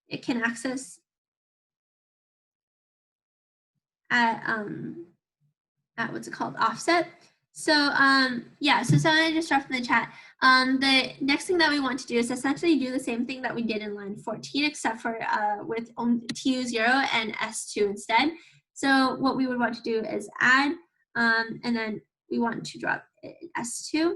it can access at what's it called, offset. So yeah, so someone just dropped in the chat. The next thing that we want to do is essentially do the same thing that we did in line 14, except for with TU0 and S2 instead. So what we would want to do is add, and then we want to drop it in S2,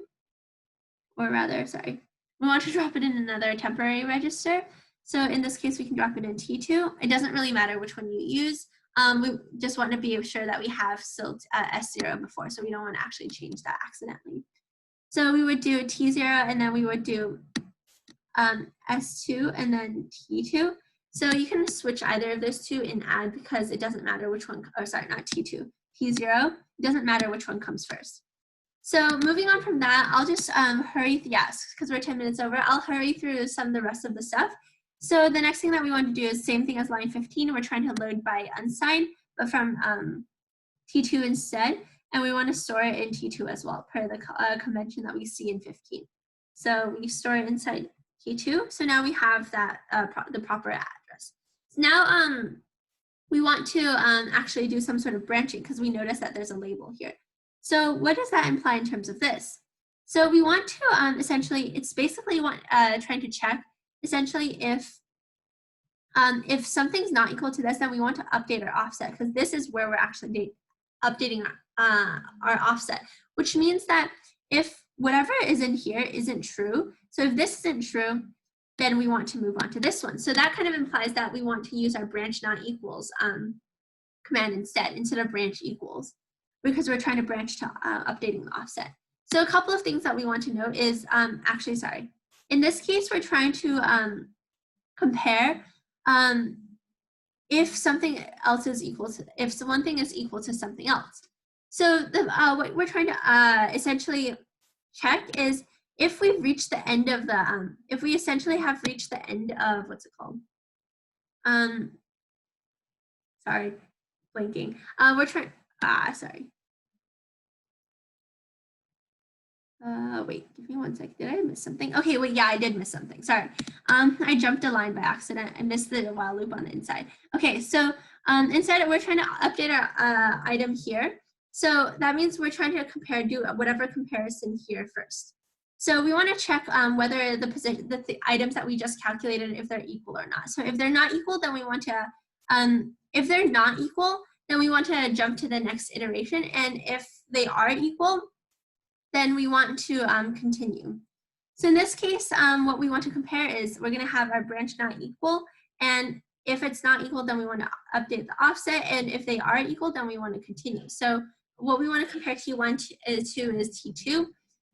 or rather, sorry, we want to drop it in another temporary register. So in this case, we can drop it in T2. It doesn't really matter which one you use. We just want to be sure that we have still S0 before, so we don't want to actually change that accidentally. So we would do T0, and then we would do S2 and then T2. So you can switch either of those two and add, because it doesn't matter which one, or sorry, not T2, T0. It doesn't matter which one comes first. So moving on from that, I'll just hurry, yes, because we're 10 minutes over, I'll hurry through some of the rest of the stuff. So the next thing that we want to do is same thing as line 15. We're trying to load by unsigned, but from T2 instead, and we want to store it in T2 as well, per the convention that we see in 15. So we store it inside T2. So now we have that the proper address. So now we want to actually do some sort of branching, because we notice that there's a label here. So what does that imply in terms of this? So we want to essentially, it's basically trying to check essentially if something's not equal to this, then we want to update our offset, because this is where we're actually updating our offset, which means that if whatever is in here isn't true, so if this isn't true, then we want to move on to this one. So that kind of implies that we want to use our branch not equals command instead of branch equals, because we're trying to branch to updating the offset. So a couple of things that we want to note is, actually, sorry. In this case, we're trying to compare if something else is equal to, if one thing is equal to something else. So what we're trying to essentially check is if we've reached the end of the, if we essentially have reached the end of, what's it called? Sorry, blinking. We're trying, sorry. Wait, give me one second. Did I miss something? Okay, wait, yeah, I did miss something. Sorry. I jumped a line by accident. I missed the while loop on the inside. Okay, so instead we're trying to update our item here. So that means we're trying to do whatever comparison here first. So we want to check whether the items that we just calculated, if they're equal or not. So if they're not equal, then we want to, if they're not equal, then we want to jump to the next iteration. And if they are equal, then we want to continue. So in this case, what we want to compare is we're going to have our branch not equal. And if it's not equal, then we want to update the offset. And if they are equal, then we want to continue. So what we want to compare T1 to is T2.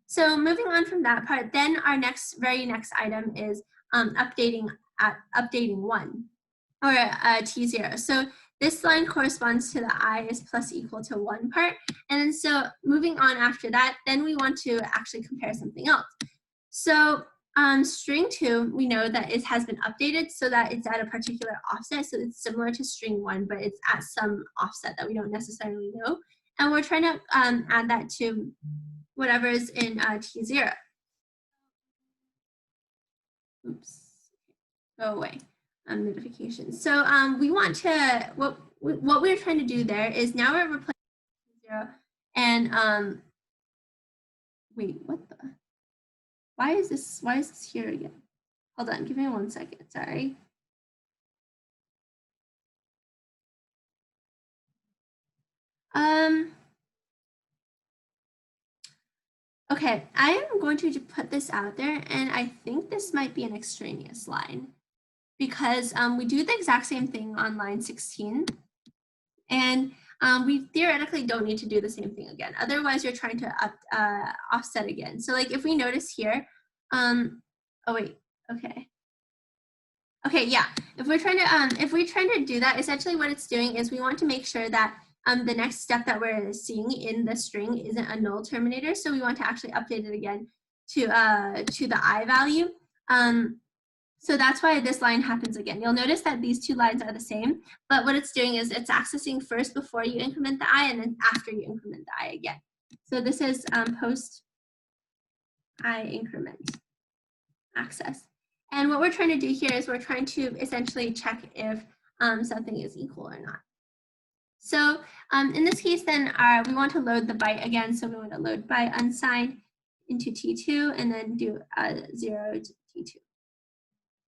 So moving on from that part, then our very next item is updating 1, or T0. So this line corresponds to the I is plus equal to 1 part. And then so moving on after that, then we want to actually compare something else. So string 2, we know that it has been updated so that it's at a particular offset. So it's similar to string 1, but it's at some offset that we don't necessarily know. And we're trying to add that to whatever is in T0. Oops, go away. Notifications. So we want to, what we're trying to do there is now we're replacing 0 and wait, what the, why is this here again? Hold on, give me 1 second, sorry. Okay, I am going to put this out there, and I think this might be an extraneous line, because we do the exact same thing on line 16, and we theoretically don't need to do the same thing again. Otherwise, you're trying to offset again. So like if we notice here, oh wait, okay. Okay, yeah, if we're trying to do that, essentially what it's doing is we want to make sure that the next step that we're seeing in the string isn't a null terminator. So we want to actually update it again to the I value. So that's why this line happens again. You'll notice that these two lines are the same, but what it's doing is it's accessing first before you increment the I, and then after you increment the I again. So this is post I increment access. And what we're trying to do here is we're trying to essentially check if something is equal or not. So in this case, then we want to load the byte again. So we want to load byte unsigned into T2 and then do 0 to T2.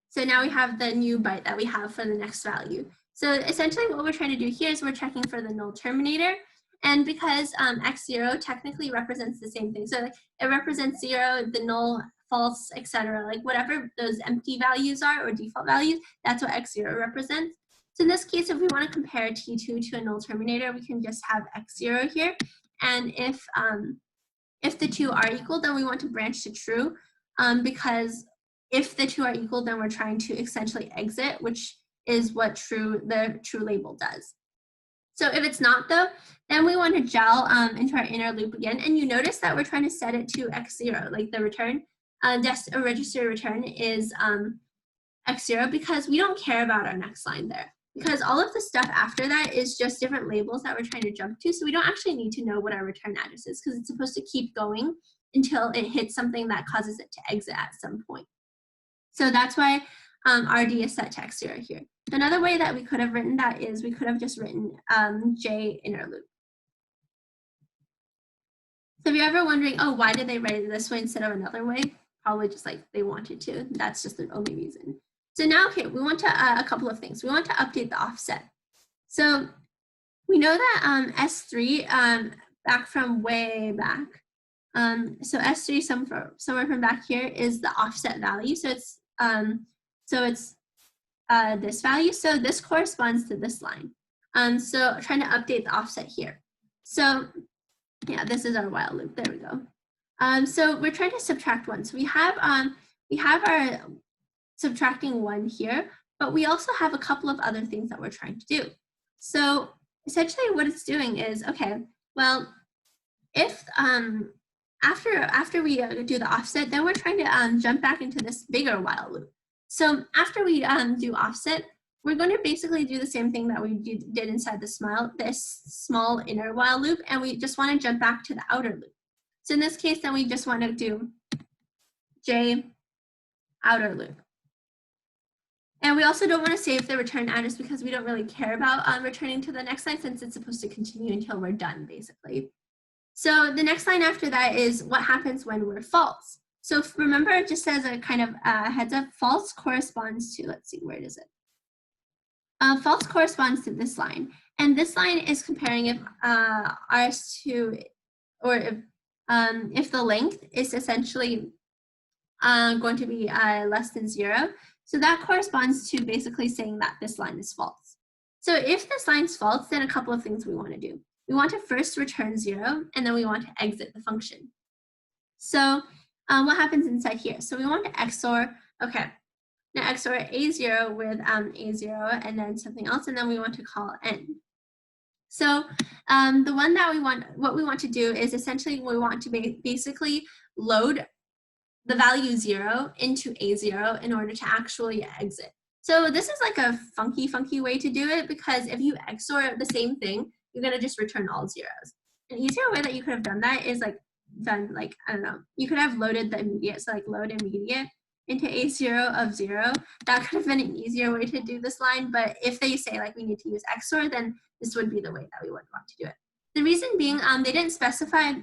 So now we have the new byte that we have for the next value. So essentially what we're trying to do here is we're checking for the null terminator. And because x0 technically represents the same thing. So it represents 0, the null, false, etc. Like whatever those empty values are or default values, that's what x0 represents. So in this case, if we want to compare T2 to a null terminator, we can just have x0 here. And if the two are equal, then we want to branch to true, because if the two are equal, then we're trying to essentially exit, which is what the true label does. So if it's not though, then we want to gel into our inner loop again. And you notice that we're trying to set it to x0, like the return, just a register return is x0, because we don't care about our next line there. Because all of the stuff after that is just different labels that we're trying to jump to. So we don't actually need to know what our return address is, because it's supposed to keep going until it hits something that causes it to exit at some point. So that's why RD is set to x0 here. Another way that we could have written that is we could have just written J inner loop. So if you're ever wondering, oh, why did they write it this way instead of another way? Probably just like they wanted to. That's just the only reason. So now, okay, we want to, a couple of things. We want to update the offset. So we know that S3, back from way back, so S3 somewhere from back here is the offset value. So it's this value. So this corresponds to this line. So trying to update the offset here. So yeah, this is our while loop. There we go. So we're trying to subtract 1. So we have our subtracting 1 here, but we also have a couple of other things that we're trying to do. So essentially what it's doing is, okay, well, if after we do the offset, then we're trying to jump back into this bigger while loop. So after we do offset, we're going to basically do the same thing that we did inside this small inner while loop, and we just want to jump back to the outer loop. So in this case, then we just want to do J outer loop. And we also don't want to save the return address because we don't really care about returning to the next line, since it's supposed to continue until we're done, basically. So the next line after that is what happens when we're false. So remember, just as a kind of heads up, false corresponds to, let's see, where is it? False corresponds to this line. And this line is comparing if RS2, or if the length is essentially going to be less than 0. So that corresponds to basically saying that this line is false. So if this line is false, then a couple of things we want to do. We want to first return 0, and then we want to exit the function. So what happens inside here? So we want to XOR, okay, now XOR A0 with A0 and then something else, and then we want to call N. So the one that what we want to do is essentially we want to basically load the value 0 into A0 in order to actually exit. So this is like a funky way to do it, because if you XOR the same thing, you're going to just return all zeros. An easier way that you could have done that is I don't know, you could have loaded the immediate, so like load immediate into A0 of 0. That could have been an easier way to do this line, but if they say like we need to use XOR, then this would be the way that we would want to do it. The reason being, they didn't specify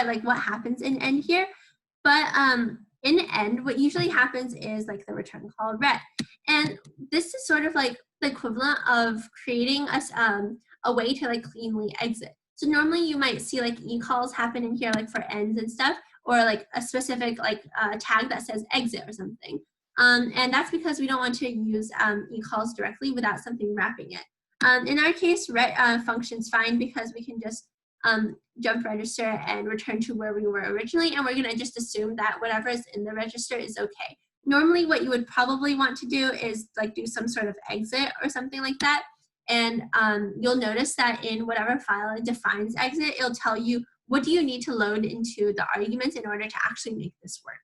like what happens in end here, but in end, what usually happens is like the return call ret. And this is sort of like the equivalent of creating a way to like cleanly exit. So normally you might see like e-calls happen in here, like for ends and stuff, or like a specific like tag that says exit or something. And that's because we don't want to use e-calls directly without something wrapping it. In our case, ret functions fine, because we can just jump register and return to where we were originally, and we're going to just assume that whatever is in the register is okay. Normally what you would probably want to do is like do some sort of exit or something like that, and you'll notice that in whatever file it defines exit, it'll tell you what do you need to load into the arguments in order to actually make this work.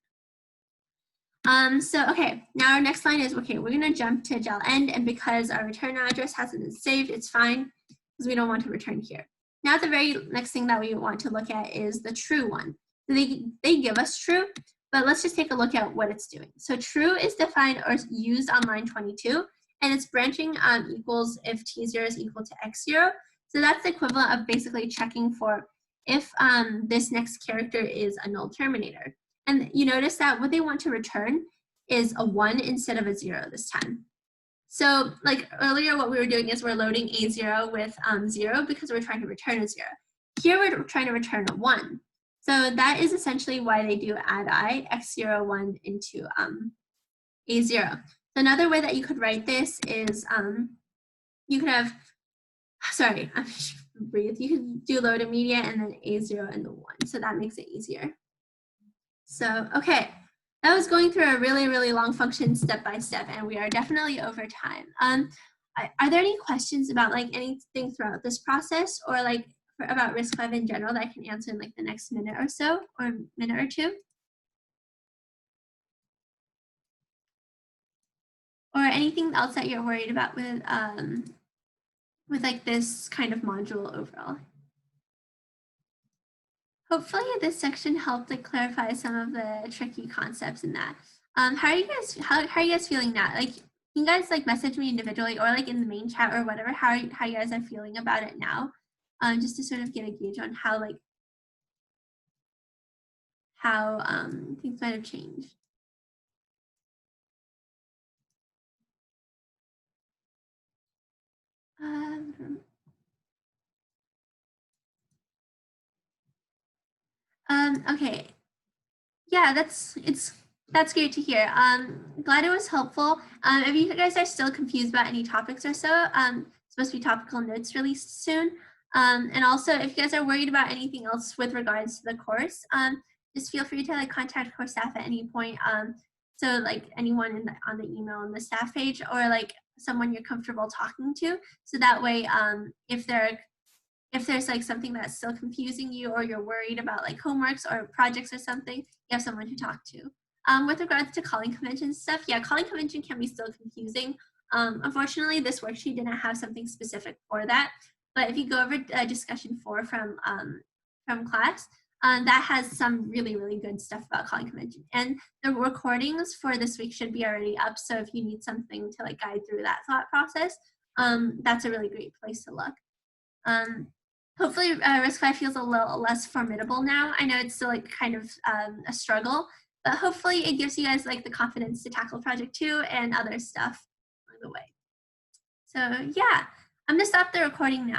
So okay, now our next line is, okay, we're going to jump to gel end, and because our return address hasn't been saved, it's fine, because we don't want to return here. Now the very next thing that we want to look at is the true one. So they give us true, but let's just take a look at what it's doing. So true is defined or used on line 22, and it's branching equals if t0 is equal to x0. So that's the equivalent of basically checking for if this next character is a null terminator. And you notice that what they want to return is a 1 instead of a 0 this time. So like earlier, what we were doing is we're loading a0 with 0 because we're trying to return a 0. Here we're trying to return a 1. So that is essentially why they do add I, x0, 1 into a0. So another way that you could write this is you could have, sorry, I'm just breathe. You could do load immediate and then a0 and the 1. So that makes it easier. So, okay. That was going through a really, really long function step by step, and we are definitely over time. Are there any questions about like anything throughout this process, or like about RISC-V in general that I can answer in like the next minute or so, or minute or two? Or anything else that you're worried about with like this kind of module overall? Hopefully this section helped like clarify some of the tricky concepts in that. How are you guys feeling now? Like, can you guys like message me individually or like in the main chat or whatever, how you guys are feeling about it now? Just to sort of get a gauge on how things might have changed. Okay. Yeah, that's great to hear. Glad it was helpful. If you guys are still confused about any topics or so, supposed to be topical notes released soon. And also, if you guys are worried about anything else with regards to the course, just feel free to like contact course staff at any point. So like anyone on the email on the staff page, or like someone you're comfortable talking to. So that way, if there's like something that's still confusing you, or you're worried about like homeworks or projects or something, you have someone to talk to. With regards to calling convention stuff, yeah, calling convention can be still confusing. Unfortunately, this worksheet didn't have something specific for that. But if you go over discussion 4 from class, that has some really, really good stuff about calling convention. And the recordings for this week should be already up. So if you need something to like guide through that thought process, that's a really great place to look. Hopefully RISC-V feels a little less formidable now. I know it's still like kind of a struggle, but hopefully it gives you guys like the confidence to tackle project 2 and other stuff along the way. So yeah, I'm gonna stop the recording now.